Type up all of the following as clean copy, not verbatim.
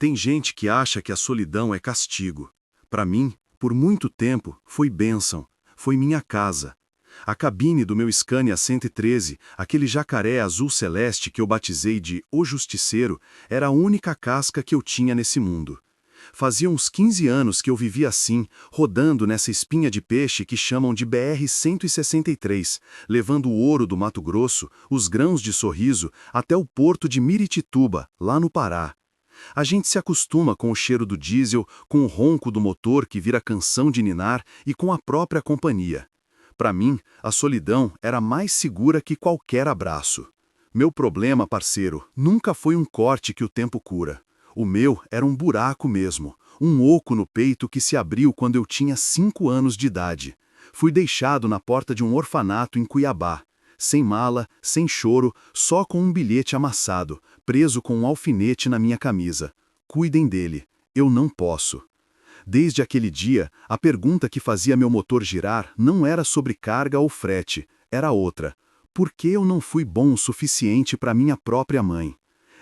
Tem gente que acha que a solidão é castigo. Para mim, por muito tempo, foi bênção, foi minha casa. A cabine do meu Scania 113, aquele jacaré azul celeste que eu batizei de O Justiceiro, era a única casca que eu tinha nesse mundo. Fazia uns 15 anos que eu vivia assim, rodando nessa espinha de peixe que chamam de BR-163, levando o ouro do Mato Grosso, os grãos de Sorriso, até o porto de Miritituba, lá no Pará. A gente se acostuma com o cheiro do diesel, com o ronco do motor que vira canção de ninar e com a própria companhia. Para mim, a solidão era mais segura que qualquer abraço. Meu problema, parceiro, nunca foi um corte que o tempo cura. O meu era um buraco mesmo, um oco no peito que se abriu quando eu tinha 5 anos de idade. Fui deixado na porta de um orfanato em Cuiabá. Sem mala, sem choro, só com um bilhete amassado, preso com um alfinete na minha camisa. Cuidem dele, eu não posso. Desde aquele dia, a pergunta que fazia meu motor girar não era sobre carga ou frete, era outra. Por que eu não fui bom o suficiente para minha própria mãe?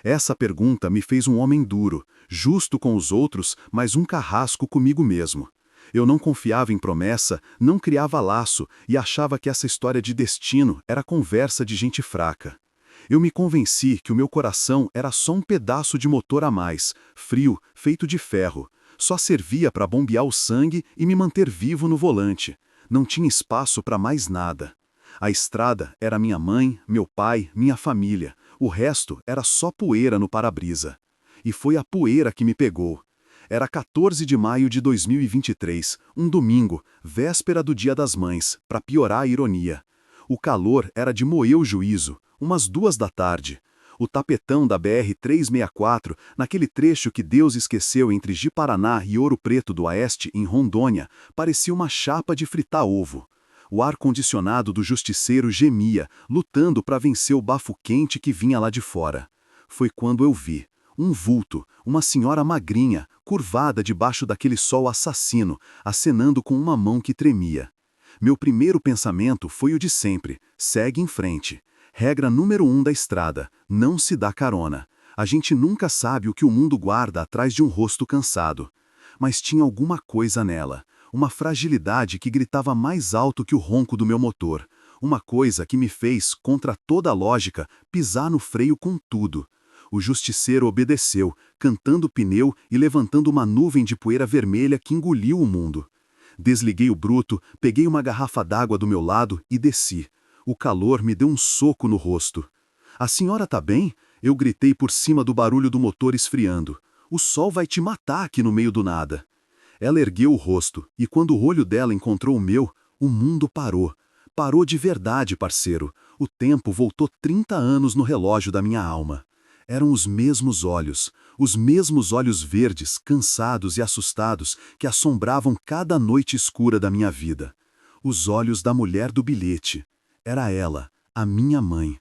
Essa pergunta me fez um homem duro, justo com os outros, mas um carrasco comigo mesmo. Eu não confiava em promessa, não criava laço e achava que essa história de destino era conversa de gente fraca. Eu me convenci que o meu coração era só um pedaço de motor a mais, frio, feito de ferro. Só servia para bombear o sangue e me manter vivo no volante. Não tinha espaço para mais nada. A estrada era minha mãe, meu pai, minha família. O resto era só poeira no para-brisa. E foi a poeira que me pegou. Era 14 de maio de 2023, um domingo, véspera do Dia das Mães, para piorar a ironia. O calor era de moer o juízo, umas 2 da tarde. O tapetão da BR-364, naquele trecho que Deus esqueceu entre Ji-Paraná e Ouro Preto do Oeste, em Rondônia, parecia uma chapa de fritar ovo. O ar-condicionado do Justiceiro gemia, lutando para vencer o bafo quente que vinha lá de fora. Foi quando eu vi. Um vulto, uma senhora magrinha, curvada debaixo daquele sol assassino, acenando com uma mão que tremia. Meu primeiro pensamento foi o de sempre: segue em frente. Regra número 1 da estrada: não se dá carona. A gente nunca sabe o que o mundo guarda atrás de um rosto cansado. Mas tinha alguma coisa nela, uma fragilidade que gritava mais alto que o ronco do meu motor, uma coisa que me fez, contra toda a lógica, pisar no freio com tudo. O Justiceiro obedeceu, cantando o pneu e levantando uma nuvem de poeira vermelha que engoliu o mundo. Desliguei o bruto, peguei uma garrafa d'água do meu lado e desci. O calor me deu um soco no rosto. "A senhora tá bem?" Eu gritei por cima do barulho do motor esfriando. "O sol vai te matar aqui no meio do nada." Ela ergueu o rosto, e quando o olho dela encontrou o meu, o mundo parou. Parou de verdade, parceiro. O tempo voltou 30 anos no relógio da minha alma. Eram os mesmos olhos verdes, cansados e assustados, que assombravam cada noite escura da minha vida. Os olhos da mulher do bilhete. Era ela, a minha mãe.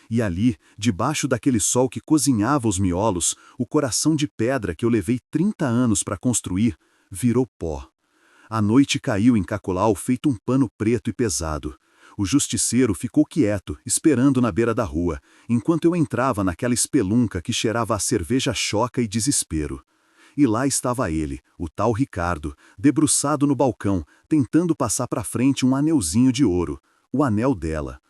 E ali, debaixo daquele sol que cozinhava os miolos, o coração de pedra que eu levei 30 anos para construir, virou pó. A noite caiu em Cacolau feito um pano preto e pesado. O Justiceiro ficou quieto, esperando na beira da rua, enquanto eu entrava naquela espelunca que cheirava a cerveja choca e desespero. E lá estava ele, o tal Ricardo, debruçado no balcão, tentando passar para frente um anelzinho de ouro, o anel dela.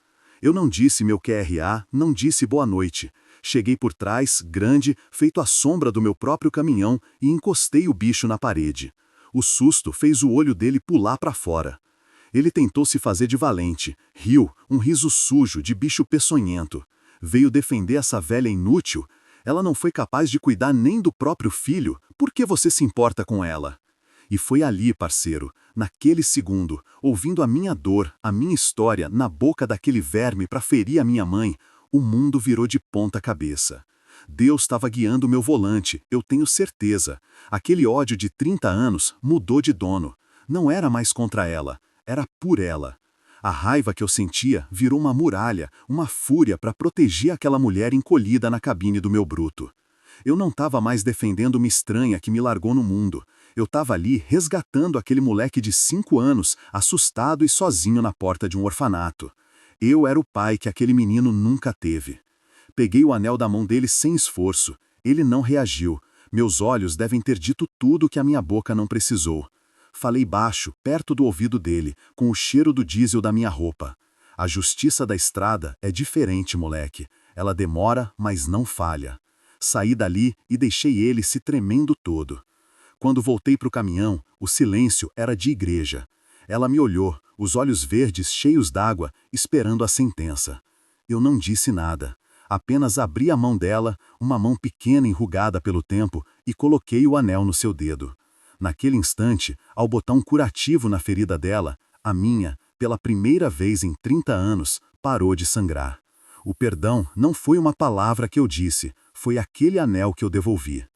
Eu não disse meu QRA, não disse boa noite. Cheguei por trás, grande, feito a sombra do meu próprio caminhão, e encostei o bicho na parede. O susto fez o olho dele pular para fora. Ele tentou se fazer de valente, riu, um riso sujo, de bicho peçonhento. Veio defender essa velha inútil. Ela não foi capaz de cuidar nem do próprio filho, por que você se importa com ela? E foi ali, parceiro, naquele segundo, ouvindo a minha dor, a minha história, na boca daquele verme para ferir a minha mãe, o mundo virou de ponta cabeça. Deus estava guiando meu volante, eu tenho certeza. Aquele ódio de 30 anos mudou de dono. Não era mais contra ela. Era por ela. A raiva que eu sentia virou uma muralha, uma fúria para proteger aquela mulher encolhida na cabine do meu bruto. Eu não estava mais defendendo uma estranha que me largou no mundo. Eu estava ali resgatando aquele moleque de 5 anos, assustado e sozinho na porta de um orfanato. Eu era o pai que aquele menino nunca teve. Peguei o anel da mão dele sem esforço. Ele não reagiu, Meus olhos devem ter dito tudo que a minha boca não precisou. Falei baixo, perto do ouvido dele, com o cheiro do diesel da minha roupa. A justiça da estrada é diferente, moleque. Ela demora, mas não falha. Saí dali e deixei ele se tremendo todo. Quando voltei para o caminhão, o silêncio era de igreja. Ela me olhou, os olhos verdes cheios d'água, esperando a sentença. Eu não disse nada. Apenas abri a mão dela, uma mão pequena enrugada pelo tempo, e coloquei o anel no seu dedo. Naquele instante, ao botar um curativo na ferida dela, a minha, pela primeira vez em 30 anos, parou de sangrar. O perdão não foi uma palavra que eu disse, foi aquele anel que eu devolvi.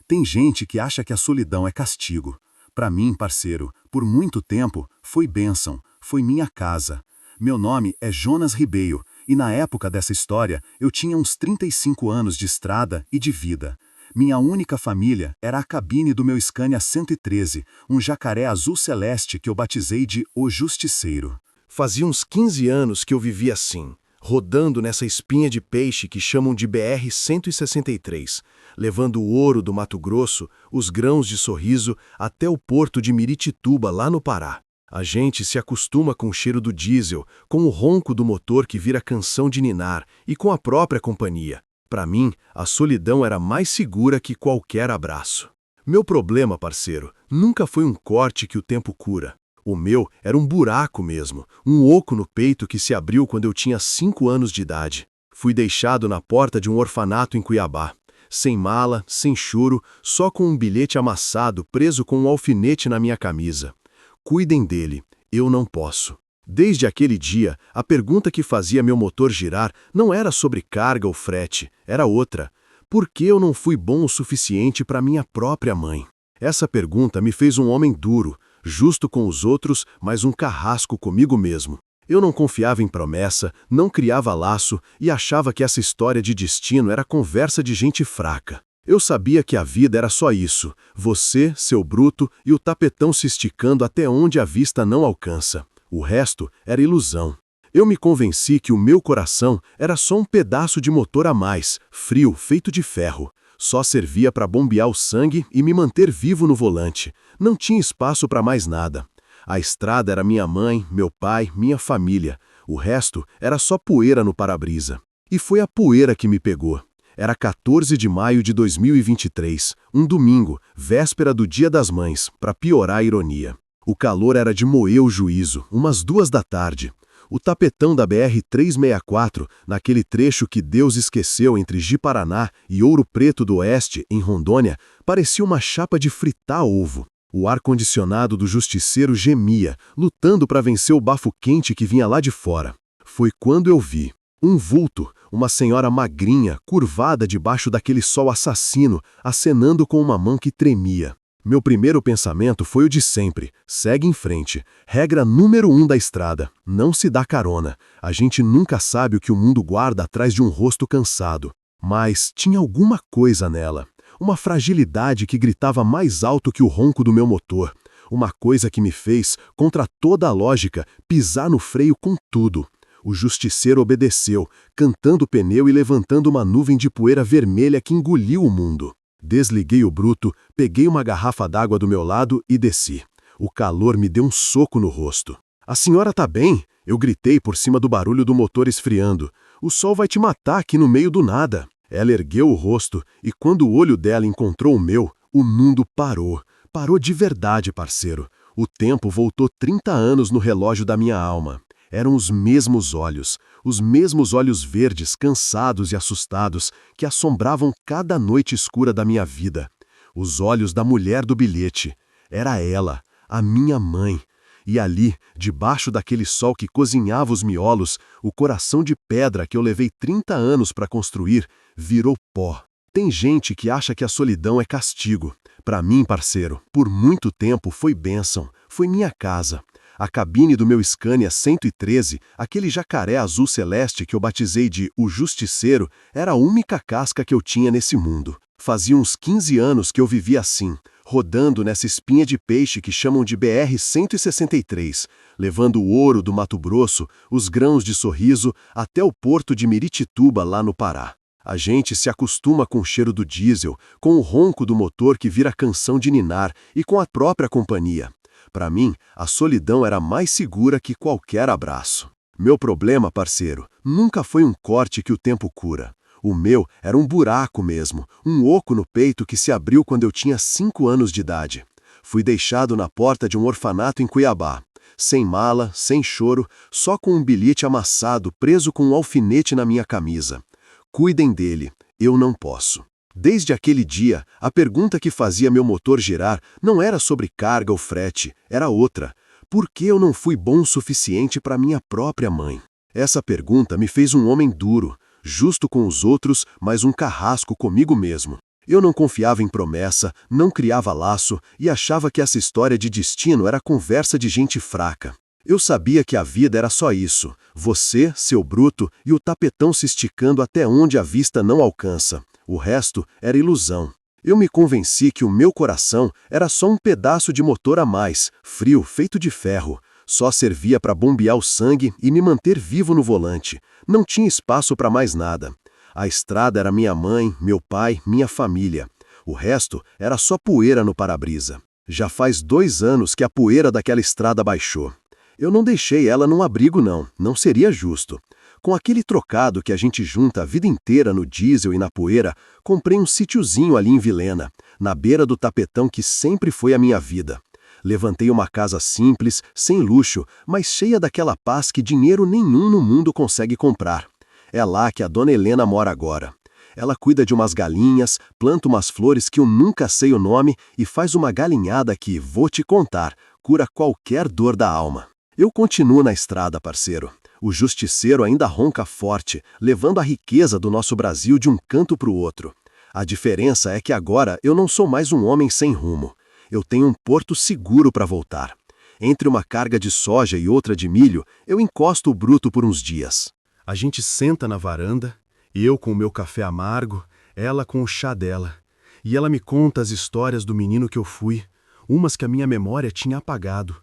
Tem gente que acha que a solidão é castigo. Para mim, parceiro, por muito tempo, foi bênção, foi minha casa. Meu nome é Jonas Ribeiro, e na época dessa história, eu tinha uns 35 anos de estrada e de vida. Minha única família era a cabine do meu Scania 113, um jacaré azul celeste que eu batizei de O Justiceiro. Fazia uns 15 anos que eu vivia assim, rodando nessa espinha de peixe que chamam de BR-163, levando o ouro do Mato Grosso, os grãos de Sorriso, até o porto de Miritituba, lá no Pará. A gente se acostuma com o cheiro do diesel, com o ronco do motor que vira canção de ninar e com a própria companhia. Para mim, a solidão era mais segura que qualquer abraço. Meu problema, parceiro, nunca foi um corte que o tempo cura. O meu era um buraco mesmo, um oco no peito que se abriu quando eu tinha 5 anos de idade. Fui deixado na porta de um orfanato em Cuiabá. Sem mala, sem churo, só com um bilhete amassado preso com um alfinete na minha camisa. Cuidem dele, eu não posso. Desde aquele dia, a pergunta que fazia meu motor girar não era sobre carga ou frete, era outra. Por que eu não fui bom o suficiente para minha própria mãe? Essa pergunta me fez um homem duro, justo com os outros, mas um carrasco comigo mesmo. Eu não confiava em promessa, não criava laço e achava que essa história de destino era conversa de gente fraca. Eu sabia que a vida era só isso, você, seu bruto e o tapetão se esticando até onde a vista não alcança. O resto era ilusão. Eu me convenci que o meu coração era só um pedaço de motor a mais, frio, feito de ferro. Só servia para bombear o sangue e me manter vivo no volante. Não tinha espaço para mais nada. A estrada era minha mãe, meu pai, minha família. O resto era só poeira no para-brisa. E foi a poeira que me pegou. Era 14 de maio de 2023, um domingo, véspera do Dia das Mães, para piorar a ironia. O calor era de moer o juízo, umas 2 da tarde. O tapetão da BR-364, naquele trecho que Deus esqueceu entre Ji-Paraná e Ouro Preto do Oeste, em Rondônia, parecia uma chapa de fritar ovo. O ar-condicionado do justiceiro gemia, lutando para vencer o bafo quente que vinha lá de fora. Foi quando eu vi um vulto, uma senhora magrinha, curvada debaixo daquele sol assassino, acenando com uma mão que tremia. Meu primeiro pensamento foi o de sempre: segue em frente. Regra número 1 da estrada: não se dá carona. A gente nunca sabe o que o mundo guarda atrás de um rosto cansado. Mas tinha alguma coisa nela. Uma fragilidade que gritava mais alto que o ronco do meu motor. Uma coisa que me fez, contra toda a lógica, pisar no freio com tudo. O justiceiro obedeceu, cantando o pneu e levantando uma nuvem de poeira vermelha que engoliu o mundo. Desliguei o bruto, peguei uma garrafa d'água do meu lado e desci. O calor me deu um soco no rosto. "A senhora tá bem?" Eu gritei por cima do barulho do motor esfriando. "O sol vai te matar aqui no meio do nada." Ela ergueu o rosto e quando o olho dela encontrou o meu, o mundo parou. Parou de verdade, parceiro. O tempo voltou 30 anos no relógio da minha alma. Eram os mesmos olhos verdes, cansados e assustados, que assombravam cada noite escura da minha vida. Os olhos da mulher do bilhete. Era ela, a minha mãe. E ali, debaixo daquele sol que cozinhava os miolos, o coração de pedra que eu levei 30 anos para construir, virou pó. Tem gente que acha que a solidão é castigo. Para mim, parceiro, por muito tempo foi bênção, foi minha casa. A cabine do meu Scania 113, aquele jacaré azul celeste que eu batizei de O Justiceiro, era a única casca que eu tinha nesse mundo. Fazia uns 15 anos que eu vivia assim, rodando nessa espinha de peixe que chamam de BR-163, levando o ouro do Mato Grosso, os grãos de Sorriso, até o porto de Miritituba, lá no Pará. A gente se acostuma com o cheiro do diesel, com o ronco do motor que vira canção de ninar e com a própria companhia. Para mim, a solidão era mais segura que qualquer abraço. Meu problema, parceiro, nunca foi um corte que o tempo cura. O meu era um buraco mesmo, um oco no peito que se abriu quando eu tinha 5 anos de idade. Fui deixado na porta de um orfanato em Cuiabá. Sem mala, sem choro, só com um bilhete amassado preso com um alfinete na minha camisa. Cuidem dele, eu não posso. Desde aquele dia, a pergunta que fazia meu motor girar não era sobre carga ou frete, era outra. Por que eu não fui bom o suficiente para minha própria mãe? Essa pergunta me fez um homem duro, justo com os outros, mas um carrasco comigo mesmo. Eu não confiava em promessa, não criava laço e achava que essa história de destino era conversa de gente fraca. Eu sabia que a vida era só isso, você, seu bruto, e o tapetão se esticando até onde a vista não alcança. O resto era ilusão. Eu me convenci que o meu coração era só um pedaço de motor a mais, frio, feito de ferro. Só servia para bombear o sangue e me manter vivo no volante. Não tinha espaço para mais nada. A estrada era minha mãe, meu pai, minha família. O resto era só poeira no para-brisa. Já faz 2 anos que a poeira daquela estrada baixou. Eu não deixei ela num abrigo não seria justo. Com aquele trocado que a gente junta a vida inteira no diesel e na poeira, comprei um sítiozinho ali em Vilhena, na beira do tapetão que sempre foi a minha vida. Levantei uma casa simples, sem luxo, mas cheia daquela paz que dinheiro nenhum no mundo consegue comprar. É lá que a dona Helena mora agora. Ela cuida de umas galinhas, planta umas flores que eu nunca sei o nome e faz uma galinhada que, vou te contar, cura qualquer dor da alma. Eu continuo na estrada, parceiro. O justiceiro ainda ronca forte, levando a riqueza do nosso Brasil de um canto para o outro. A diferença é que agora eu não sou mais um homem sem rumo. Eu tenho um porto seguro para voltar. Entre uma carga de soja e outra de milho, eu encosto o bruto por uns dias. A gente senta na varanda, eu com o meu café amargo, ela com o chá dela. E ela me conta as histórias do menino que eu fui, umas que a minha memória tinha apagado.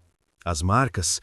As marcas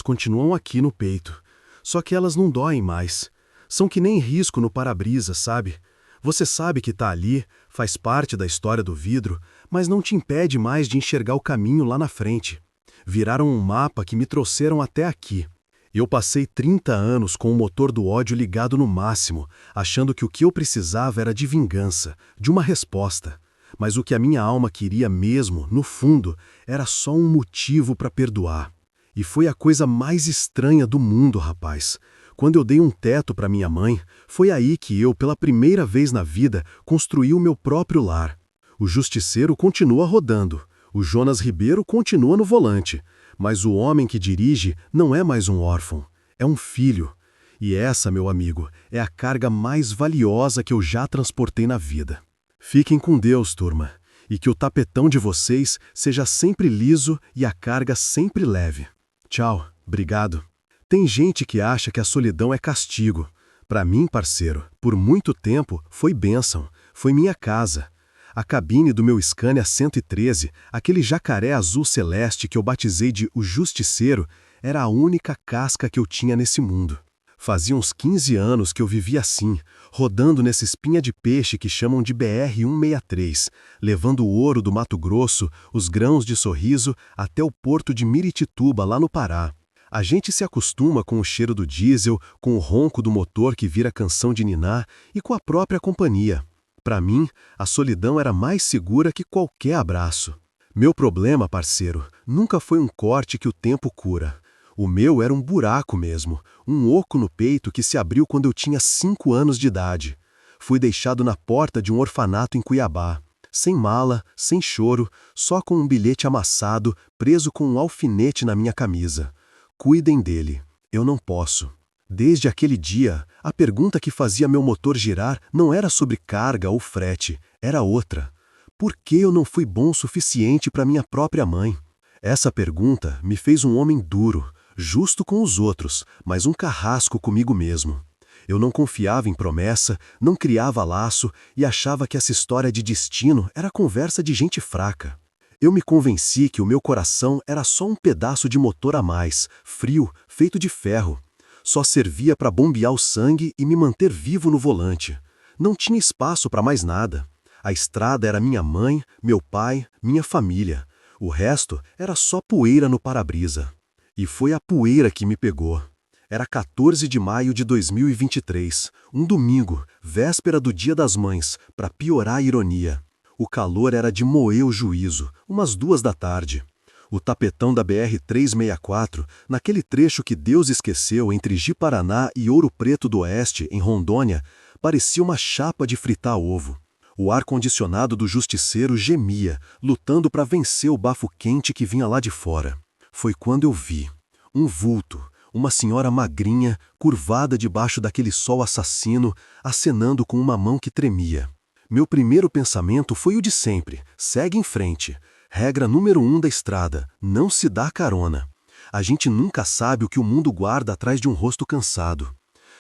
continuam aqui no peito. Só que elas não doem mais. São que nem risco no para-brisa, sabe? Você sabe que tá ali, faz parte da história do vidro, mas não te impede mais de enxergar o caminho lá na frente. Viraram um mapa que me trouxeram até aqui. Eu passei 30 anos com o motor do ódio ligado no máximo, achando que o que eu precisava era de vingança, de uma resposta. Mas o que a minha alma queria mesmo, no fundo, era só um motivo para perdoar. E foi a coisa mais estranha do mundo, rapaz. Quando eu dei um teto para minha mãe, foi aí que eu, pela primeira vez na vida, construí o meu próprio lar. O justiceiro continua rodando, o Jonas Ribeiro continua no volante, mas o homem que dirige não é mais um órfão, é um filho. E essa, meu amigo, é a carga mais valiosa que eu já transportei na vida. Fiquem com Deus, turma, e que o tapetão de vocês seja sempre liso e a carga sempre leve. Tchau, obrigado. Tem gente que acha que a solidão é castigo. Para mim, parceiro, por muito tempo foi bênção, foi minha casa. A cabine do meu Scania 113, aquele jacaré azul celeste que eu batizei de O Justiceiro, era a única casca que eu tinha nesse mundo. Fazia uns 15 anos que eu vivia assim, rodando nessa espinha de peixe que chamam de BR-163, levando o ouro do Mato Grosso, os grãos de Sorriso, até o porto de Miritituba, lá no Pará. A gente se acostuma com o cheiro do diesel, com o ronco do motor que vira canção de ninar e com a própria companhia. Para mim, a solidão era mais segura que qualquer abraço. Meu problema, parceiro, nunca foi um corte que o tempo cura. O meu era um buraco mesmo, um oco no peito que se abriu quando eu tinha 5 anos de idade. Fui deixado na porta de um orfanato em Cuiabá, sem mala, sem choro, só com um bilhete amassado, preso com um alfinete na minha camisa. Cuidem dele, eu não posso. Desde aquele dia, a pergunta que fazia meu motor girar não era sobre carga ou frete, era outra. Por que eu não fui bom o suficiente para minha própria mãe? Essa pergunta me fez um homem duro, justo com os outros, mas um carrasco comigo mesmo. Eu não confiava em promessa, não criava laço e achava que essa história de destino era conversa de gente fraca. Eu me convenci que o meu coração era só um pedaço de motor a mais, frio, feito de ferro. Só servia para bombear o sangue e me manter vivo no volante. Não tinha espaço para mais nada. A estrada era minha mãe, meu pai, minha família. O resto era só poeira no para-brisa. E foi a poeira que me pegou. Era 14 de maio de 2023, um domingo, véspera do Dia das Mães, para piorar a ironia. O calor era de moer o juízo, umas 2 da tarde. O tapetão da BR-364, naquele trecho que Deus esqueceu entre Ji-Paraná e Ouro Preto do Oeste, em Rondônia, parecia uma chapa de fritar ovo. O ar-condicionado do justiceiro gemia, lutando para vencer o bafo quente que vinha lá de fora. Foi quando eu vi um vulto, uma senhora magrinha, curvada debaixo daquele sol assassino, acenando com uma mão que tremia. Meu primeiro pensamento foi o de sempre: segue em frente. Regra número 1 da estrada: não se dá carona. A gente nunca sabe o que o mundo guarda atrás de um rosto cansado.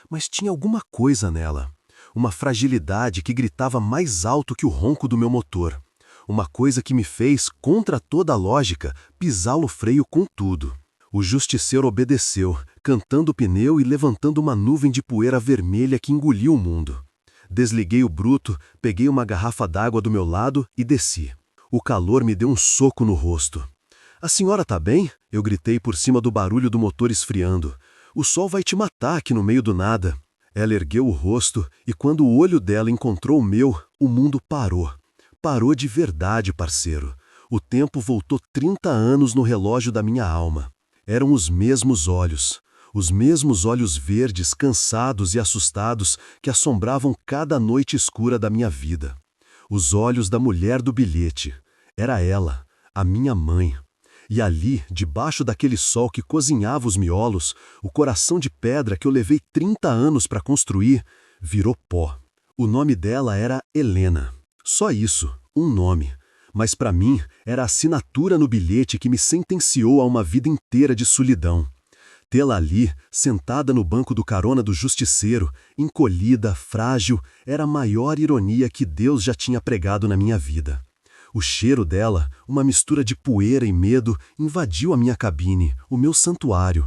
Mas tinha alguma coisa nela. Uma fragilidade que gritava mais alto que o ronco do meu motor. Uma coisa que me fez, contra toda a lógica, pisar o freio com tudo. O justiceiro obedeceu, cantando o pneu e levantando uma nuvem de poeira vermelha que engoliu o mundo. Desliguei o bruto, peguei uma garrafa d'água do meu lado e desci. O calor me deu um soco no rosto. "A senhora tá bem?" Eu gritei por cima do barulho do motor esfriando. "O sol vai te matar aqui no meio do nada." Ela ergueu o rosto e quando o olho dela encontrou o meu, o mundo parou. Parou de verdade, parceiro. O tempo voltou 30 anos no relógio da minha alma. Eram os mesmos olhos verdes, cansados e assustados que assombravam cada noite escura da minha vida. Os olhos da mulher do bilhete. Era ela, a minha mãe. E ali, debaixo daquele sol que cozinhava os miolos, o coração de pedra que eu levei 30 anos para construir, virou pó. O nome dela era Helena. Só isso, um nome. Mas para mim, era a assinatura no bilhete que me sentenciou a uma vida inteira de solidão. Tê-la ali, sentada no banco do carona do justiceiro, encolhida, frágil, era a maior ironia que Deus já tinha pregado na minha vida. O cheiro dela, uma mistura de poeira e medo, invadiu a minha cabine, o meu santuário.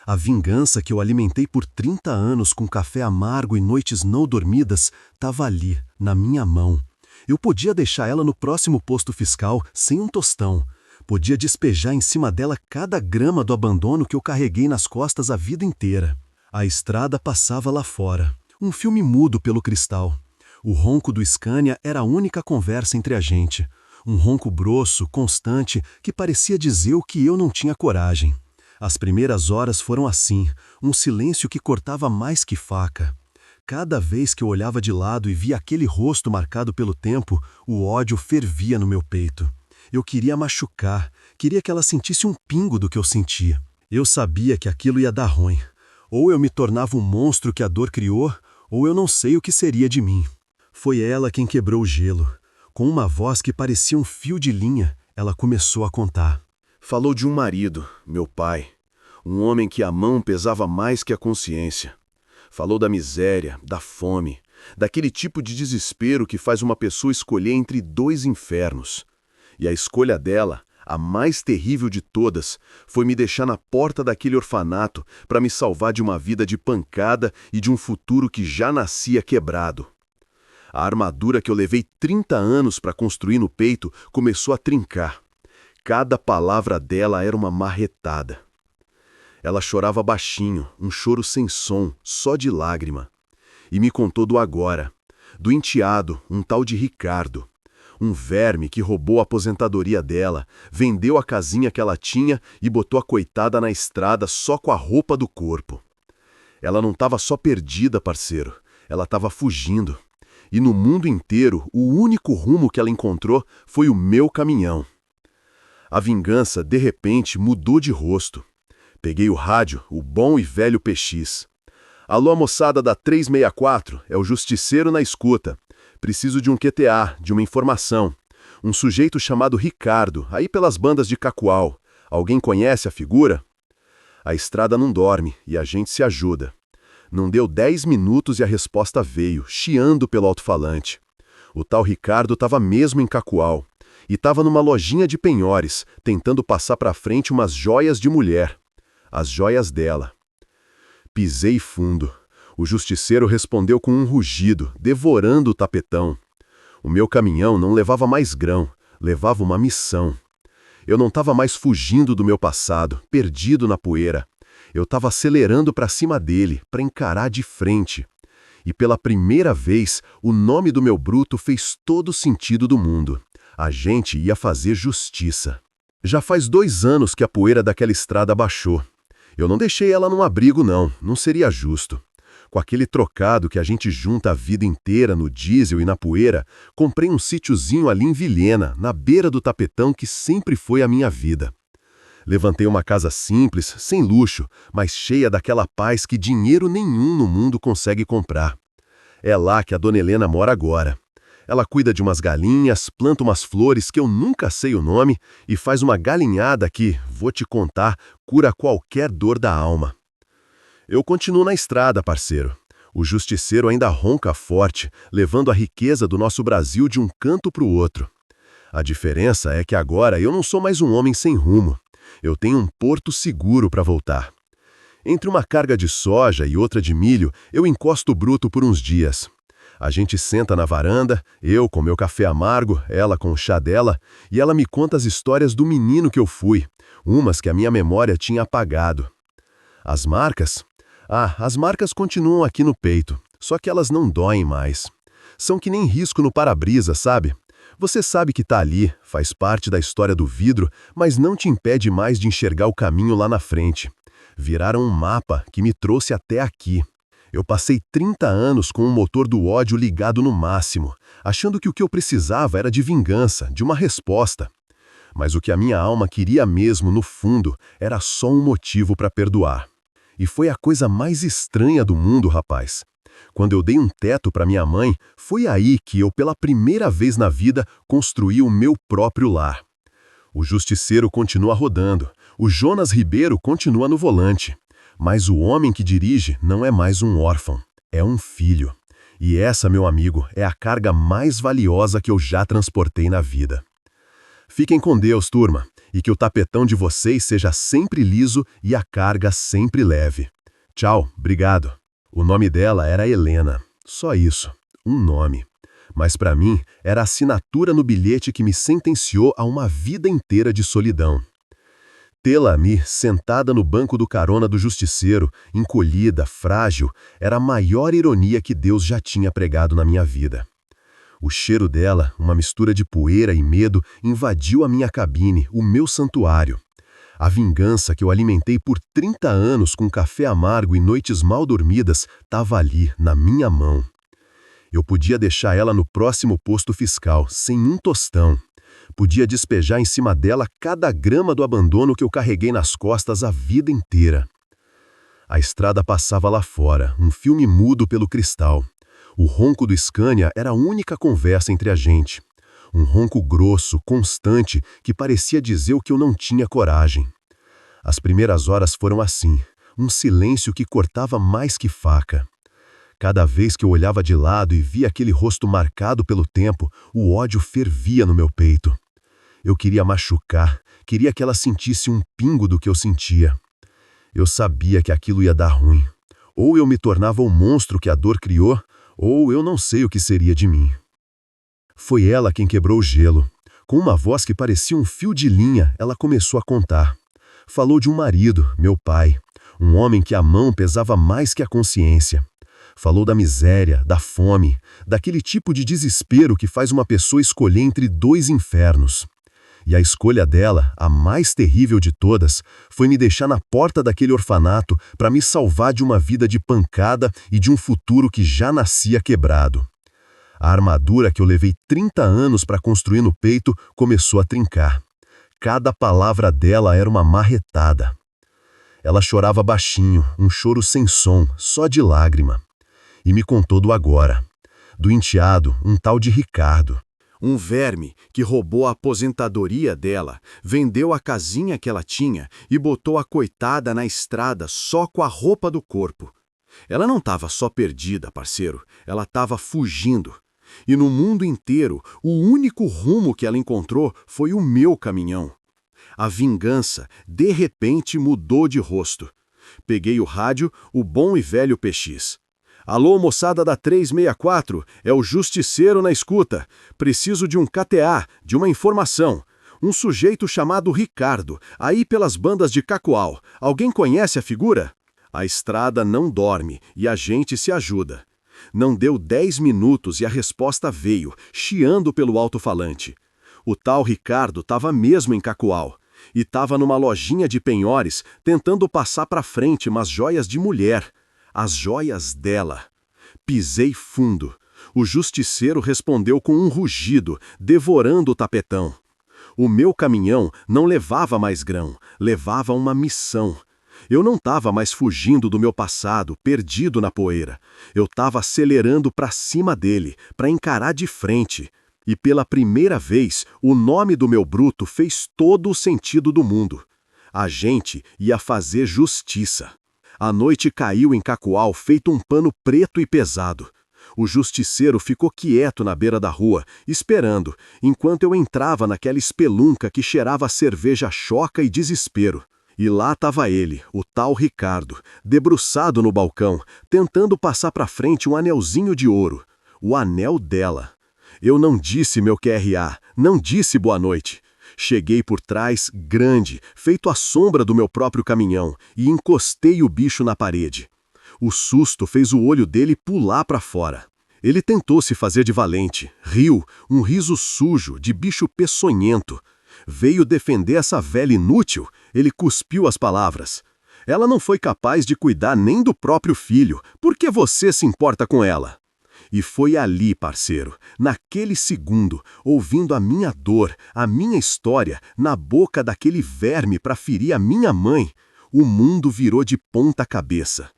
A vingança que eu alimentei por 30 anos com café amargo e noites não dormidas estava ali, na minha mão. Eu podia deixar ela no próximo posto fiscal sem um tostão. Podia despejar em cima dela cada grama do abandono que eu carreguei nas costas a vida inteira. A estrada passava lá fora, um filme mudo pelo cristal. O ronco do Scania era a única conversa entre a gente. Um ronco grosso, constante, que parecia dizer o que eu não tinha coragem. As primeiras horas foram assim, um silêncio que cortava mais que faca. Cada vez que eu olhava de lado e via aquele rosto marcado pelo tempo, o ódio fervia no meu peito. Eu queria machucar, queria que ela sentisse um pingo do que eu sentia. Eu sabia que aquilo ia dar ruim. Ou eu me tornava um monstro que a dor criou, ou eu não sei o que seria de mim. Foi ela quem quebrou o gelo. Com uma voz que parecia um fio de linha, ela começou a contar. Falou de um marido, meu pai. Um homem que a mão pesava mais que a consciência. Falou da miséria, da fome, daquele tipo de desespero que faz uma pessoa escolher entre 2 infernos. E a escolha dela, a mais terrível de todas, foi me deixar na porta daquele orfanato para me salvar de uma vida de pancada e de um futuro que já nascia quebrado. A armadura que eu levei 30 anos para construir no peito começou a trincar. Cada palavra dela era uma marretada. Ela chorava baixinho, um choro sem som, só de lágrima. E me contou do agora, do enteado, um tal de Ricardo. Um verme que roubou a aposentadoria dela, vendeu a casinha que ela tinha e botou a coitada na estrada só com a roupa do corpo. Ela não estava só perdida, parceiro. Ela estava fugindo. E no mundo inteiro, o único rumo que ela encontrou foi o meu caminhão. A vingança, de repente, mudou de rosto. Peguei o rádio, o bom e velho PX. Alô, moçada da 364, é o justiceiro na escuta. Preciso de um QTA, de uma informação. Um sujeito chamado Ricardo, aí pelas bandas de Cacoal. Alguém conhece a figura? A estrada não dorme e a gente se ajuda. Não deu 10 minutos e a resposta veio, chiando pelo alto-falante. O tal Ricardo estava mesmo em Cacoal. E estava numa lojinha de penhores, tentando passar para frente umas joias de mulher. As joias dela. Pisei fundo. O justiceiro respondeu com um rugido, devorando o tapetão. O meu caminhão não levava mais grão, levava uma missão. Eu não estava mais fugindo do meu passado, perdido na poeira. Eu estava acelerando para cima dele, para encarar de frente. E pela primeira vez, o nome do meu bruto fez todo o sentido do mundo. A gente ia fazer justiça. Já faz 2 anos que a poeira daquela estrada baixou. Eu não deixei ela num abrigo, não seria justo. Com aquele trocado que a gente junta a vida inteira no diesel e na poeira, comprei um sítiozinho ali em Vilhena, na beira do tapetão que sempre foi a minha vida. Levantei uma casa simples, sem luxo, mas cheia daquela paz que dinheiro nenhum no mundo consegue comprar. É lá que a dona Helena mora agora. Ela cuida de umas galinhas, planta umas flores que eu nunca sei o nome e faz uma galinhada que, vou te contar, cura qualquer dor da alma. Eu continuo na estrada, parceiro. O justiceiro ainda ronca forte, levando a riqueza do nosso Brasil de um canto para o outro. A diferença é que agora eu não sou mais um homem sem rumo. Eu tenho um porto seguro para voltar. Entre uma carga de soja e outra de milho, eu encosto o bruto por uns dias. A gente senta na varanda, eu com meu café amargo, ela com o chá dela, e ela me conta as histórias do menino que eu fui, umas que a minha memória tinha apagado. As marcas? As marcas continuam aqui no peito, só que elas não doem mais. São que nem risco no para-brisa, sabe? Você sabe que tá ali, faz parte da história do vidro, mas não te impede mais de enxergar o caminho lá na frente. Viraram um mapa que me trouxe até aqui. Eu passei 30 anos com o motor do ódio ligado no máximo, achando que o que eu precisava era de vingança, de uma resposta. Mas o que a minha alma queria mesmo, no fundo, era só um motivo para perdoar. E foi a coisa mais estranha do mundo, rapaz. Quando eu dei um teto para minha mãe, foi aí que eu, pela primeira vez na vida, construí o meu próprio lar. O justiceiro continua rodando, o Jonas Ribeiro continua no volante. Mas o homem que dirige não é mais um órfão, é um filho. E essa, meu amigo, é a carga mais valiosa que eu já transportei na vida. Fiquem com Deus, turma, e que o tapetão de vocês seja sempre liso e a carga sempre leve. Tchau, obrigado. O nome dela era Helena, só isso, um nome. Mas para mim era a assinatura no bilhete que me sentenciou a uma vida inteira de solidão. Tê-la ali, sentada no banco do carona do justiceiro, encolhida, frágil, era a maior ironia que Deus já tinha pregado na minha vida. O cheiro dela, uma mistura de poeira e medo, invadiu a minha cabine, o meu santuário. A vingança que eu alimentei por 30 anos com café amargo e noites mal dormidas estava ali, na minha mão. Eu podia deixar ela no próximo posto fiscal, sem um tostão. Podia despejar em cima dela cada grama do abandono que eu carreguei nas costas a vida inteira. A estrada passava lá fora, um filme mudo pelo cristal. O ronco do Scania era a única conversa entre a gente. Um ronco grosso, constante, que parecia dizer o que eu não tinha coragem. As primeiras horas foram assim, um silêncio que cortava mais que faca. Cada vez que eu olhava de lado e via aquele rosto marcado pelo tempo, o ódio fervia no meu peito. Eu queria machucar, queria que ela sentisse um pingo do que eu sentia. Eu sabia que aquilo ia dar ruim. Ou eu me tornava o monstro que a dor criou, ou eu não sei o que seria de mim. Foi ela quem quebrou o gelo. Com uma voz que parecia um fio de linha, ela começou a contar. Falou de um marido, meu pai, um homem que a mão pesava mais que a consciência. Falou da miséria, da fome, daquele tipo de desespero que faz uma pessoa escolher entre 2 infernos. E a escolha dela, a mais terrível de todas, foi me deixar na porta daquele orfanato para me salvar de uma vida de pancada e de um futuro que já nascia quebrado. A armadura que eu levei 30 anos para construir no peito começou a trincar. Cada palavra dela era uma marretada. Ela chorava baixinho, um choro sem som, só de lágrima. E me contou do agora. Do enteado, um tal de Ricardo. Um verme que roubou a aposentadoria dela, vendeu a casinha que ela tinha e botou a coitada na estrada só com a roupa do corpo. Ela não estava só perdida, parceiro, ela estava fugindo. E no mundo inteiro, o único rumo que ela encontrou foi o meu caminhão. A vingança, de repente, mudou de rosto. Peguei o rádio, o bom e velho PX. Alô, moçada da 364, é o Justiceiro na escuta. Preciso de um KTA, de uma informação. Um sujeito chamado Ricardo, aí pelas bandas de Cacoal. Alguém conhece a figura? A estrada não dorme e a gente se ajuda. Não deu 10 minutos e a resposta veio, chiando pelo alto-falante. O tal Ricardo estava mesmo em Cacoal. E estava numa lojinha de penhores, tentando passar para frente umas joias de mulher. As joias dela. Pisei fundo. O justiceiro respondeu com um rugido, devorando o tapetão. O meu caminhão não levava mais grão, levava uma missão. Eu não estava mais fugindo do meu passado, perdido na poeira. Eu estava acelerando para cima dele, para encarar de frente. E pela primeira vez, o nome do meu bruto fez todo o sentido do mundo. A gente ia fazer justiça. A noite caiu em Cacoal feito um pano preto e pesado. O justiceiro ficou quieto na beira da rua, esperando, enquanto eu entrava naquela espelunca que cheirava a cerveja choca e desespero. E lá estava ele, o tal Ricardo, debruçado no balcão, tentando passar para frente um anelzinho de ouro. O anel dela. Eu não disse meu QRA, não disse boa noite. Cheguei por trás, grande, feito a sombra do meu próprio caminhão, e encostei o bicho na parede. O susto fez o olho dele pular para fora. Ele tentou se fazer de valente, riu, um riso sujo, de bicho peçonhento. Veio defender essa velha inútil, ele cuspiu as palavras. Ela não foi capaz de cuidar nem do próprio filho, por que você se importa com ela? E foi ali, parceiro, naquele segundo, ouvindo a minha dor, a minha história, na boca daquele verme para ferir a minha mãe, o mundo virou de ponta cabeça.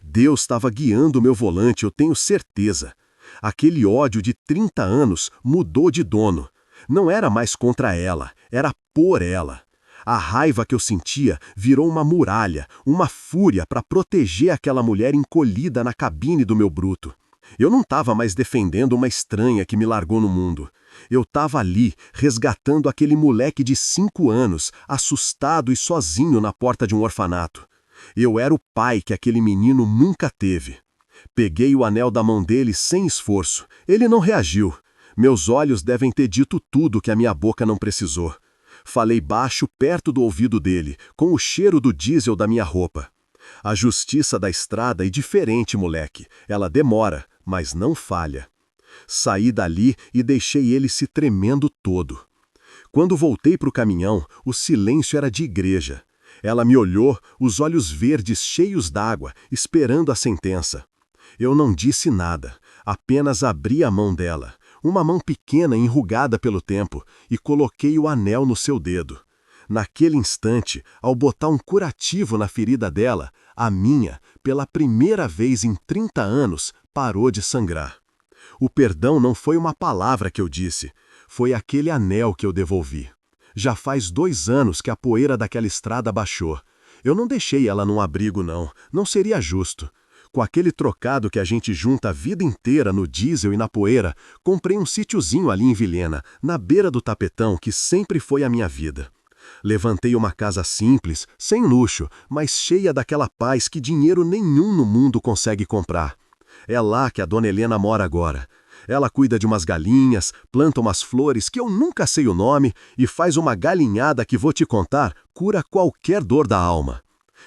Deus estava guiando o meu volante, eu tenho certeza. Aquele ódio de 30 anos mudou de dono. Não era mais contra ela, era por ela. A raiva que eu sentia virou uma muralha, uma fúria para proteger aquela mulher encolhida na cabine do meu bruto. Eu não estava mais defendendo uma estranha que me largou no mundo. Eu estava ali, resgatando aquele moleque de 5 anos, assustado e sozinho na porta de um orfanato. Eu era o pai que aquele menino nunca teve. Peguei o anel da mão dele sem esforço. Ele não reagiu. Meus olhos devem ter dito tudo que a minha boca não precisou. Falei baixo perto do ouvido dele, com o cheiro do diesel da minha roupa. A justiça da estrada é diferente, moleque. Ela demora, mas não falha. Saí dali e deixei ele se tremendo todo. Quando voltei para o caminhão, o silêncio era de igreja. Ela me olhou, os olhos verdes cheios d'água, esperando a sentença. Eu não disse nada, apenas abri a mão dela, uma mão pequena enrugada pelo tempo, e coloquei o anel no seu dedo. Naquele instante, ao botar um curativo na ferida dela, a minha, pela primeira vez em 30 anos, parou de sangrar. O perdão não foi uma palavra que eu disse, foi aquele anel que eu devolvi. Já faz 2 anos que a poeira daquela estrada baixou. Eu não deixei ela num abrigo, não seria justo. Com aquele trocado que a gente junta a vida inteira no diesel e na poeira, comprei um sítiozinho ali em Vilhena, na beira do tapetão que sempre foi a minha vida. Levantei uma casa simples, sem luxo, mas cheia daquela paz que dinheiro nenhum no mundo consegue comprar. É lá que a dona Helena mora agora. Ela cuida de umas galinhas, planta umas flores que eu nunca sei o nome e faz uma galinhada que vou te contar, cura qualquer dor da alma.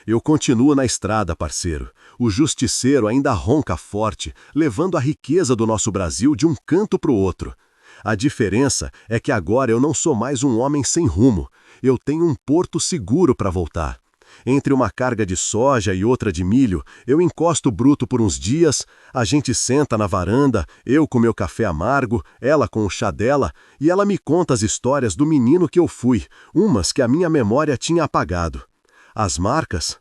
Eu continuo na estrada, parceiro. O justiceiro ainda ronca forte, levando a riqueza do nosso Brasil de um canto para o outro. A diferença é que agora eu não sou mais um homem sem rumo. Eu tenho um porto seguro para voltar. Entre uma carga de soja e outra de milho, eu encosto o bruto por uns dias, a gente senta na varanda, eu com meu café amargo, ela com o chá dela, e ela me conta as histórias do menino que eu fui, umas que a minha memória tinha apagado. As marcas?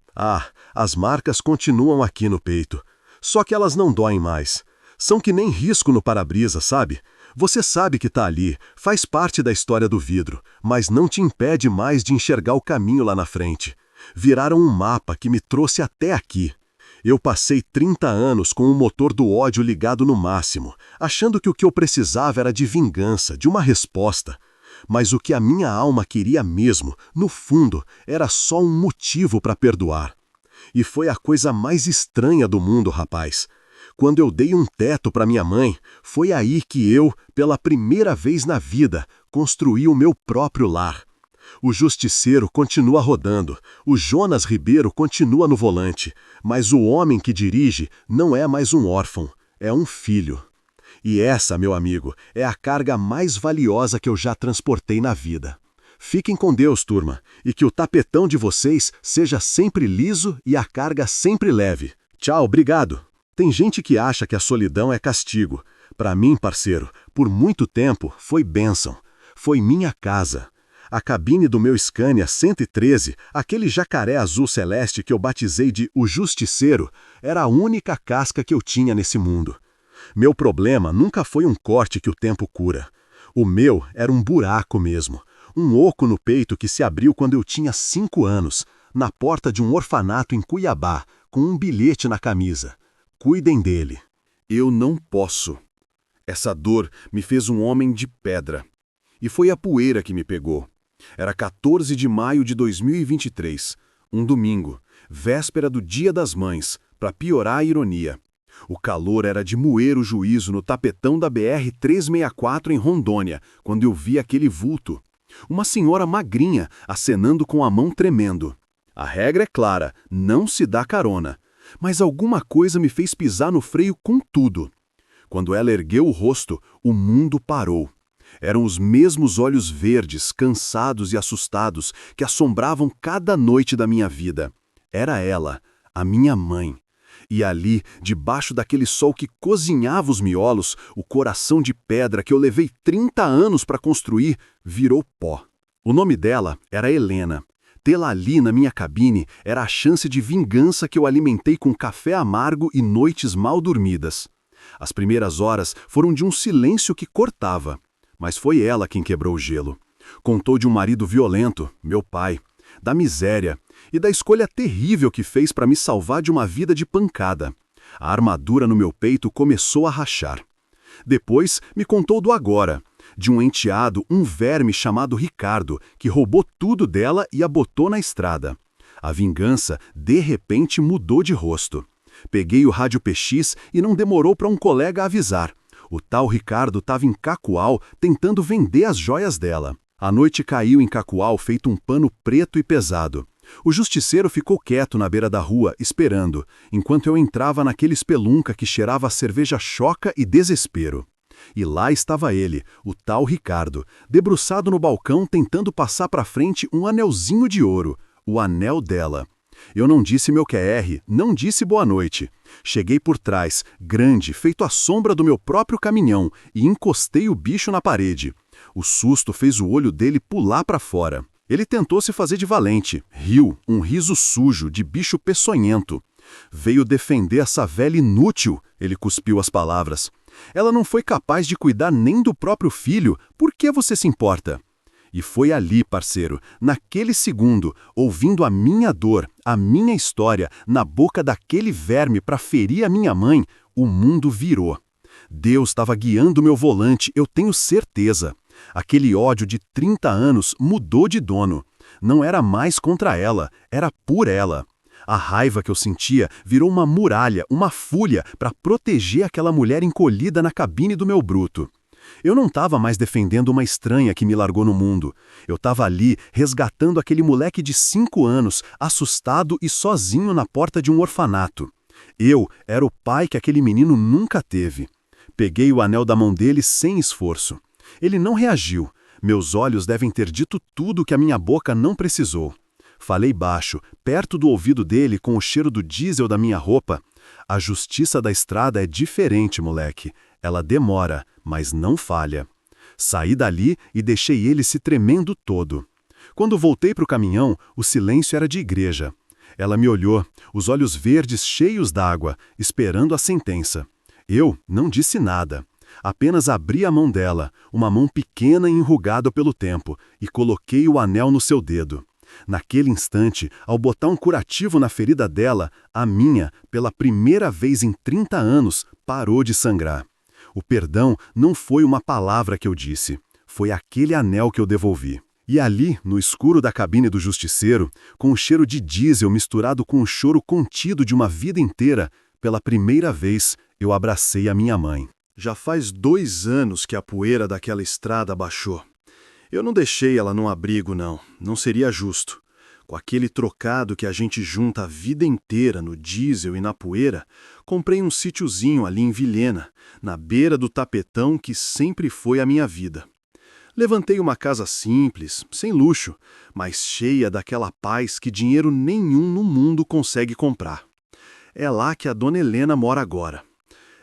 As marcas continuam aqui no peito. Só que elas não doem mais. São que nem risco no para-brisa, sabe? Você sabe que tá ali, faz parte da história do vidro, mas não te impede mais de enxergar o caminho lá na frente. Viraram um mapa que me trouxe até aqui. Eu passei 30 anos com o motor do ódio ligado no máximo, achando que o que eu precisava era de vingança, de uma resposta. Mas o que a minha alma queria mesmo, no fundo, era só um motivo para perdoar. E foi a coisa mais estranha do mundo, rapaz. Quando eu dei um teto para minha mãe, foi aí que eu, pela primeira vez na vida, construí o meu próprio lar. O Justiceiro continua rodando, o Jonas Ribeiro continua no volante, mas o homem que dirige não é mais um órfão, é um filho. E essa, meu amigo, é a carga mais valiosa que eu já transportei na vida. Fiquem com Deus, turma, e que o tapetão de vocês seja sempre liso e a carga sempre leve. Tchau, obrigado. Tem gente que acha que a solidão é castigo. Para mim, parceiro, por muito tempo foi bênção. Foi minha casa. A cabine do meu Scania 113, aquele jacaré azul celeste que eu batizei de O Justiceiro, era a única casca que eu tinha nesse mundo. Meu problema nunca foi um corte que o tempo cura. O meu era um buraco mesmo. Um oco no peito que se abriu quando eu tinha 5 anos, na porta de um orfanato em Cuiabá, com um bilhete na camisa. Cuidem dele. Eu não posso. Essa dor me fez um homem de pedra. E foi a poeira que me pegou. Era 14 de maio de 2023, um domingo, véspera do Dia das Mães, para piorar a ironia. O calor era de moer o juízo no tapetão da BR-364 em Rondônia, quando eu vi aquele vulto. Uma senhora magrinha, acenando com a mão tremendo. A regra é clara, não se dá carona. Mas alguma coisa me fez pisar no freio com tudo. Quando ela ergueu o rosto, o mundo parou. Eram os mesmos olhos verdes, cansados e assustados, que assombravam cada noite da minha vida. Era ela, a minha mãe. E ali, debaixo daquele sol que cozinhava os miolos, o coração de pedra que eu levei 30 anos para construir, virou pó. O nome dela era Helena. Tê-la ali na minha cabine era a chance de vingança que eu alimentei com café amargo e noites mal dormidas. As primeiras horas foram de um silêncio que cortava. Mas foi ela quem quebrou o gelo. Contou de um marido violento, meu pai, da miséria e da escolha terrível que fez para me salvar de uma vida de pancada. A armadura no meu peito começou a rachar. Depois me contou do agora, de um enteado, um verme chamado Ricardo, que roubou tudo dela e a botou na estrada. A vingança, de repente, mudou de rosto. Peguei o rádio PX e não demorou para um colega avisar. O tal Ricardo estava em Cacoal tentando vender as joias dela. A noite caiu em Cacoal feito um pano preto e pesado. O Justiceiro ficou quieto na beira da rua, esperando, enquanto eu entrava naquele espelunca que cheirava a cerveja choca e desespero. E lá estava ele, o tal Ricardo, debruçado no balcão tentando passar para frente um anelzinho de ouro, o anel dela. Eu não disse meu QR, não disse boa noite. Cheguei por trás, grande, feito a sombra do meu próprio caminhão, e encostei o bicho na parede. O susto fez o olho dele pular para fora. Ele tentou se fazer de valente, riu, um riso sujo, de bicho peçonhento. Veio defender essa velha inútil, ele cuspiu as palavras. Ela não foi capaz de cuidar nem do próprio filho, por que você se importa? E foi ali, parceiro, naquele segundo, ouvindo a minha dor, a minha história, na boca daquele verme para ferir a minha mãe, o mundo virou. Deus estava guiando meu volante, eu tenho certeza. Aquele ódio de 30 anos mudou de dono. Não era mais contra ela, era por ela. A raiva que eu sentia virou uma muralha, uma fúria para proteger aquela mulher encolhida na cabine do meu bruto. Eu não estava mais defendendo uma estranha que me largou no mundo. Eu estava ali resgatando aquele moleque de 5 anos, assustado e sozinho na porta de um orfanato. Eu era o pai que aquele menino nunca teve. Peguei o anel da mão dele sem esforço. Ele não reagiu. Meus olhos devem ter dito tudo que a minha boca não precisou. Falei baixo, perto do ouvido dele com o cheiro do diesel da minha roupa. A justiça da estrada é diferente, moleque. Ela demora, mas não falha. Saí dali e deixei ele se tremendo todo. Quando voltei para o caminhão, o silêncio era de igreja. Ela me olhou, os olhos verdes cheios d'água, esperando a sentença. Eu não disse nada. Apenas abri a mão dela, uma mão pequena e enrugada pelo tempo, e coloquei o anel no seu dedo. Naquele instante, ao botar um curativo na ferida dela, a minha, pela primeira vez em 30 anos, parou de sangrar. O perdão não foi uma palavra que eu disse, foi aquele anel que eu devolvi. E ali, no escuro da cabine do justiceiro, com o cheiro de diesel misturado com o choro contido de uma vida inteira, pela primeira vez eu abracei a minha mãe. Já faz 2 anos que a poeira daquela estrada baixou. Eu não deixei ela num abrigo, não seria justo. Com aquele trocado que a gente junta a vida inteira no diesel e na poeira, comprei um sítiozinho ali em Vilhena, na beira do tapetão que sempre foi a minha vida. Levantei uma casa simples, sem luxo, mas cheia daquela paz que dinheiro nenhum no mundo consegue comprar. É lá que a dona Helena mora agora.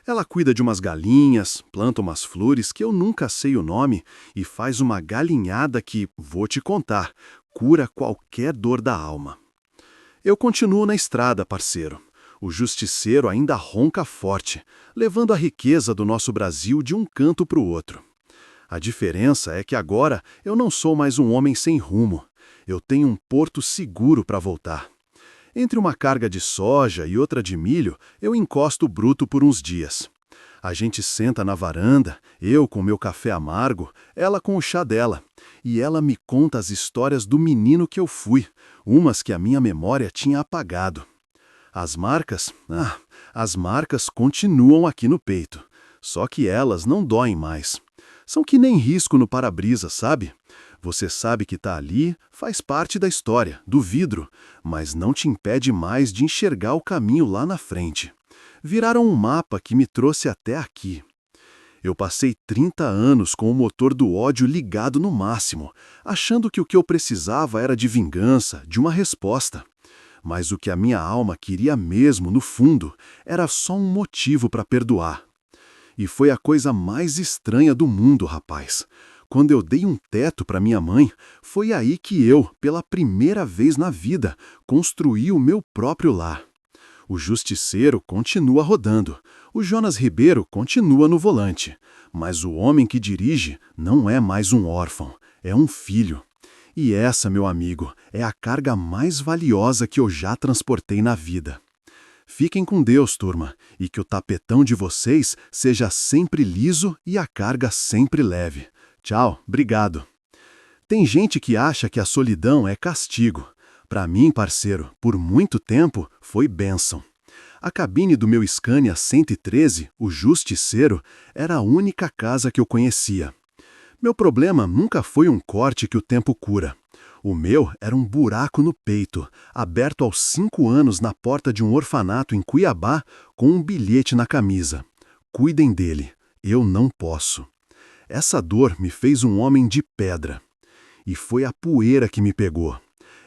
Ela cuida de umas galinhas, planta umas flores que eu nunca sei o nome e faz uma galinhada que, vou te contar, cura qualquer dor da alma. Eu continuo na estrada, parceiro. O justiceiro ainda ronca forte, levando a riqueza do nosso Brasil de um canto para o outro. A diferença é que agora eu não sou mais um homem sem rumo. Eu tenho um porto seguro para voltar. Entre uma carga de soja e outra de milho, eu encosto o bruto por uns dias. A gente senta na varanda, eu com meu café amargo, ela com o chá dela. E ela me conta as histórias do menino que eu fui, umas que a minha memória tinha apagado. As marcas continuam aqui no peito, só que elas não doem mais. São que nem risco no para-brisa, sabe? Você sabe que tá ali, faz parte da história, do vidro, mas não te impede mais de enxergar o caminho lá na frente. Viraram um mapa que me trouxe até aqui. Eu passei 30 anos com o motor do ódio ligado no máximo, achando que o que eu precisava era de vingança, de uma resposta. Mas o que a minha alma queria mesmo, no fundo, era só um motivo para perdoar. E foi a coisa mais estranha do mundo, rapaz. Quando eu dei um teto para minha mãe, foi aí que eu, pela primeira vez na vida, construí o meu próprio lar. O justiceiro continua rodando, o Jonas Ribeiro continua no volante, mas o homem que dirige não é mais um órfão, é um filho. E essa, meu amigo, é a carga mais valiosa que eu já transportei na vida. Fiquem com Deus, turma, e que o tapetão de vocês seja sempre liso e a carga sempre leve. Tchau, obrigado. Tem gente que acha que a solidão é castigo. Para mim, parceiro, por muito tempo foi bênção. A cabine do meu Scania 113, o Justiceiro, era a única casa que eu conhecia. Meu problema nunca foi um corte que o tempo cura. O meu era um buraco no peito, aberto aos 5 anos na porta de um orfanato em Cuiabá com um bilhete na camisa. Cuidem dele, eu não posso. Essa dor me fez um homem de pedra. E foi a poeira que me pegou.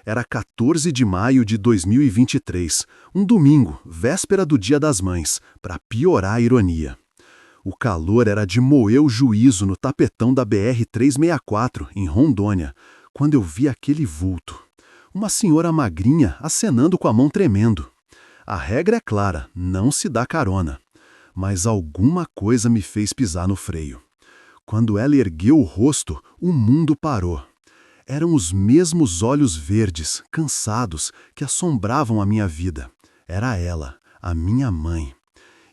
Era 14 de maio de 2023, um domingo, véspera do Dia das Mães, para piorar a ironia. O calor era de moer o juízo no tapetão da BR-364, em Rondônia, quando eu vi aquele vulto. Uma senhora magrinha acenando com a mão tremendo. A regra é clara, não se dá carona. Mas alguma coisa me fez pisar no freio. Quando ela ergueu o rosto, o mundo parou. Eram os mesmos olhos verdes, cansados, que assombravam a minha vida. Era ela, a minha mãe.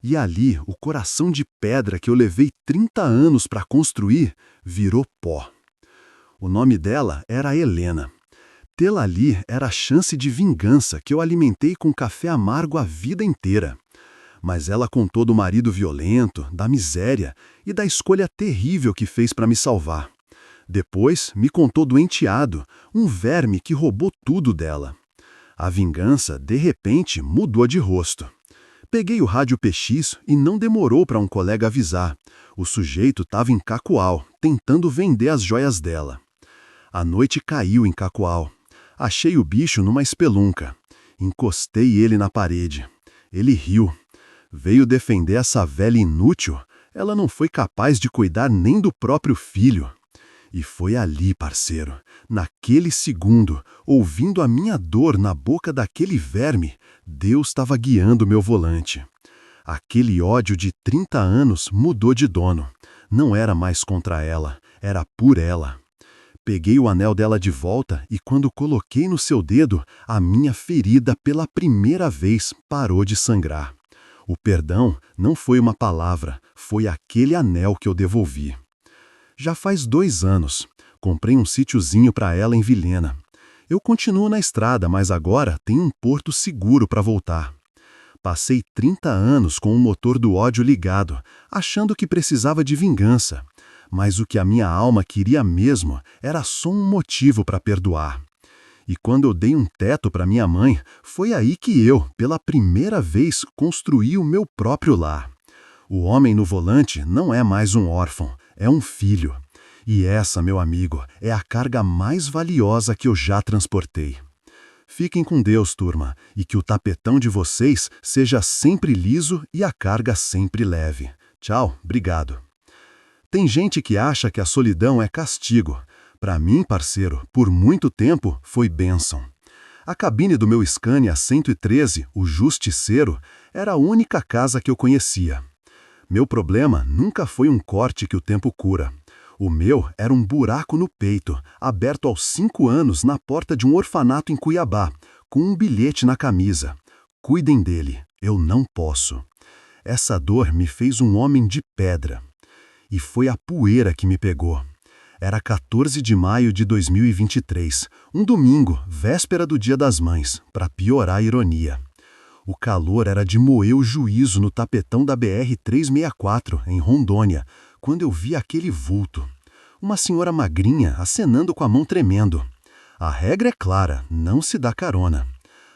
E ali, o coração de pedra que eu levei 30 anos para construir, virou pó. O nome dela era Helena. Tê-la ali era a chance de vingança que eu alimentei com café amargo a vida inteira. Mas ela contou do marido violento, da miséria e da escolha terrível que fez para me salvar. Depois me contou do enteado, um verme que roubou tudo dela. A vingança, de repente, mudou de rosto. Peguei o rádio PX e não demorou para um colega avisar. O sujeito estava em Cacoal, tentando vender as joias dela. A noite caiu em Cacoal. Achei o bicho numa espelunca. Encostei ele na parede. Ele riu. Veio defender essa velha inútil. Ela não foi capaz de cuidar nem do próprio filho. E foi ali, parceiro, naquele segundo, ouvindo a minha dor na boca daquele verme, Deus estava guiando meu volante. Aquele ódio de 30 anos mudou de dono. Não era mais contra ela, era por ela. Peguei o anel dela de volta e quando coloquei no seu dedo, a minha ferida pela primeira vez parou de sangrar. O perdão não foi uma palavra, foi aquele anel que eu devolvi. Já faz 2 anos. Comprei um sítiozinho para ela em Vilhena. Eu continuo na estrada, mas agora tenho um porto seguro para voltar. Passei 30 anos com o motor do ódio ligado, achando que precisava de vingança. Mas o que a minha alma queria mesmo era só um motivo para perdoar. E quando eu dei um teto para minha mãe, foi aí que eu, pela primeira vez, construí o meu próprio lar. O homem no volante não é mais um órfão, é um filho. E essa, meu amigo, é a carga mais valiosa que eu já transportei. Fiquem com Deus, turma, e que o tapetão de vocês seja sempre liso e a carga sempre leve. Tchau, obrigado. Tem gente que acha que a solidão é castigo. Para mim, parceiro, por muito tempo foi bênção. A cabine do meu Scania 113, o Justiceiro, era a única casa que eu conhecia. Meu problema nunca foi um corte que o tempo cura. O meu era um buraco no peito, aberto aos 5 anos na porta de um orfanato em Cuiabá, com um bilhete na camisa. Cuidem dele, eu não posso. Essa dor me fez um homem de pedra. E foi a poeira que me pegou. Era 14 de maio de 2023, um domingo, véspera do Dia das Mães, para piorar a ironia. O calor era de moer o juízo no tapetão da BR-364, em Rondônia, quando eu vi aquele vulto. Uma senhora magrinha acenando com a mão tremendo. A regra é clara, não se dá carona.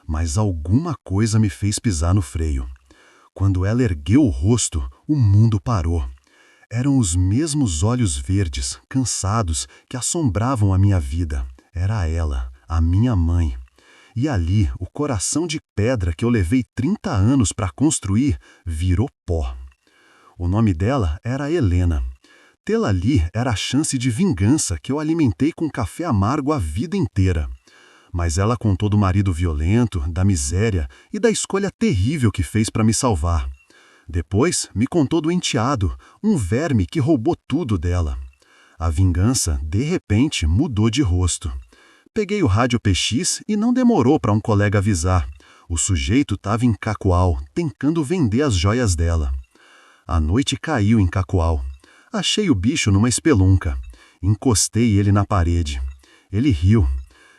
Mas alguma coisa me fez pisar no freio. Quando ela ergueu o rosto, o mundo parou. Eram os mesmos olhos verdes, cansados, que assombravam a minha vida. Era ela, a minha mãe. E ali, o coração de pedra que eu levei 30 anos para construir, virou pó. O nome dela era Helena. Tê-la ali era a chance de vingança que eu alimentei com café amargo a vida inteira. Mas ela contou do marido violento, da miséria e da escolha terrível que fez para me salvar. Depois, me contou do enteado, um verme que roubou tudo dela. A vingança, de repente, mudou de rosto. Peguei o rádio PX e não demorou para um colega avisar. O sujeito estava em Cacoal, tentando vender as joias dela. A noite caiu em Cacoal. Achei o bicho numa espelunca. Encostei ele na parede. Ele riu.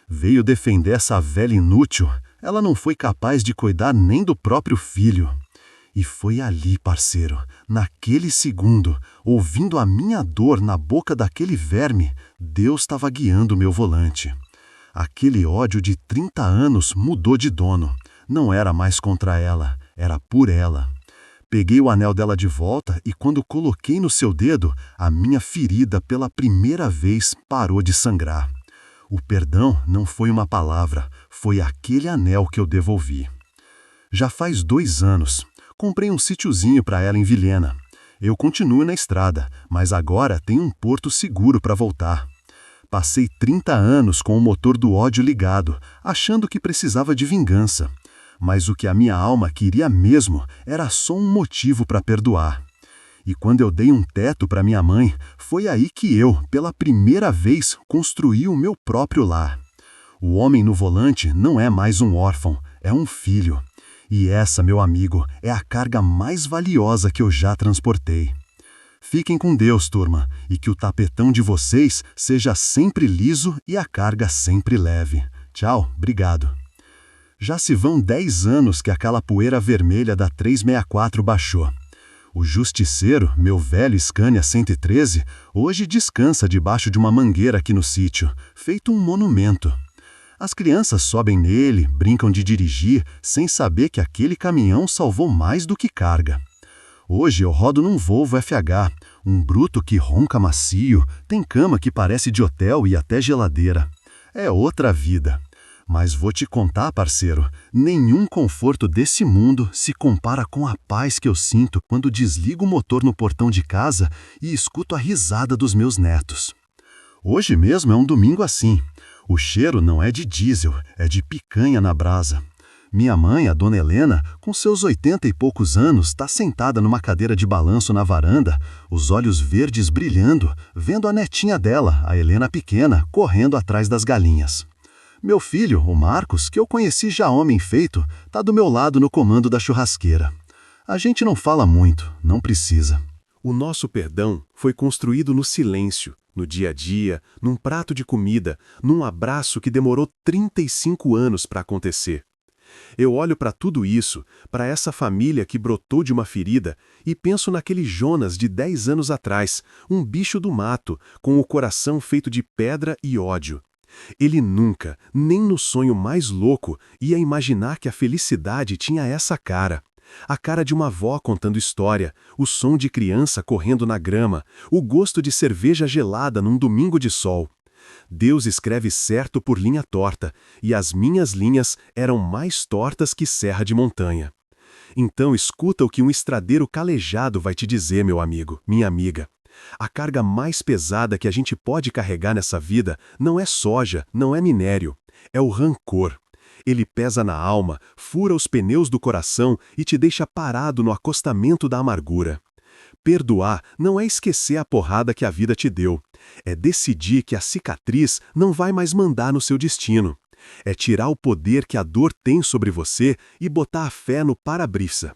Veio defender essa velha inútil. Ela não foi capaz de cuidar nem do próprio filho. E foi ali, parceiro, naquele segundo, ouvindo a minha dor na boca daquele verme, Deus estava guiando o meu volante. Aquele ódio de 30 anos mudou de dono. Não era mais contra ela, era por ela. Peguei o anel dela de volta e quando coloquei no seu dedo, a minha ferida pela primeira vez parou de sangrar. O perdão não foi uma palavra, foi aquele anel que eu devolvi. Já faz 2 anos. Comprei um sítiozinho para ela em Vilhena. Eu continuo na estrada, mas agora tenho um porto seguro para voltar. Passei 30 anos com o motor do ódio ligado, achando que precisava de vingança. Mas o que a minha alma queria mesmo era só um motivo para perdoar. E quando eu dei um teto para minha mãe, foi aí que eu, pela primeira vez, construí o meu próprio lar. O homem no volante não é mais um órfão, é um filho. E essa, meu amigo, é a carga mais valiosa que eu já transportei. Fiquem com Deus, turma, e que o tapetão de vocês seja sempre liso e a carga sempre leve. Tchau, obrigado. Já se vão 10 anos que aquela poeira vermelha da 364 baixou. O Justiceiro, meu velho Scania 113, hoje descansa debaixo de uma mangueira aqui no sítio, feito um monumento. As crianças sobem nele, brincam de dirigir, sem saber que aquele caminhão salvou mais do que carga. Hoje eu rodo num Volvo FH, um bruto que ronca macio, tem cama que parece de hotel e até geladeira. É outra vida. Mas vou te contar, parceiro, nenhum conforto desse mundo se compara com a paz que eu sinto quando desligo o motor no portão de casa e escuto a risada dos meus netos. Hoje mesmo é um domingo assim. O cheiro não é de diesel, é de picanha na brasa. Minha mãe, a dona Helena, com seus 80 e poucos anos, está sentada numa cadeira de balanço na varanda, os olhos verdes brilhando, vendo a netinha dela, a Helena pequena, correndo atrás das galinhas. Meu filho, o Marcos, que eu conheci já homem feito, está do meu lado no comando da churrasqueira. A gente não fala muito, não precisa. O nosso perdão foi construído no silêncio, No dia a dia, num prato de comida, num abraço que demorou 35 anos para acontecer. Eu olho para tudo isso, para essa família que brotou de uma ferida, e penso naquele Jonas de 10 anos atrás, um bicho do mato, com o coração feito de pedra e ódio. Ele nunca, nem no sonho mais louco, ia imaginar que a felicidade tinha essa cara. A cara de uma avó contando história, o som de criança correndo na grama, o gosto de cerveja gelada num domingo de sol. Deus escreve certo por linha torta, e as minhas linhas eram mais tortas que serra de montanha. Então escuta o que um estradeiro calejado vai te dizer, meu amigo, minha amiga. A carga mais pesada que a gente pode carregar nessa vida não é soja, não é minério, é o rancor. Ele pesa na alma, fura os pneus do coração e te deixa parado no acostamento da amargura. Perdoar não é esquecer a porrada que a vida te deu. É decidir que a cicatriz não vai mais mandar no seu destino. É tirar o poder que a dor tem sobre você e botar a fé no para-brisa.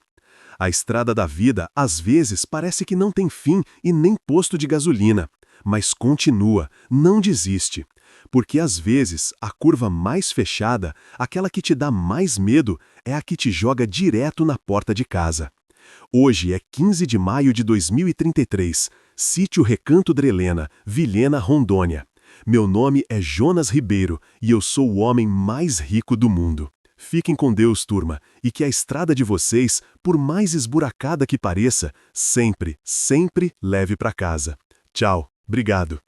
A estrada da vida, às vezes, parece que não tem fim e nem posto de gasolina. Mas continua, não desiste. Porque às vezes, a curva mais fechada, aquela que te dá mais medo, é a que te joga direto na porta de casa. Hoje é 15 de maio de 2033, Sítio Recanto Drelena, Vilhena, Rondônia. Meu nome é Jonas Ribeiro e eu sou o homem mais rico do mundo. Fiquem com Deus, turma, e que a estrada de vocês, por mais esburacada que pareça, sempre, sempre leve para casa. Tchau, obrigado.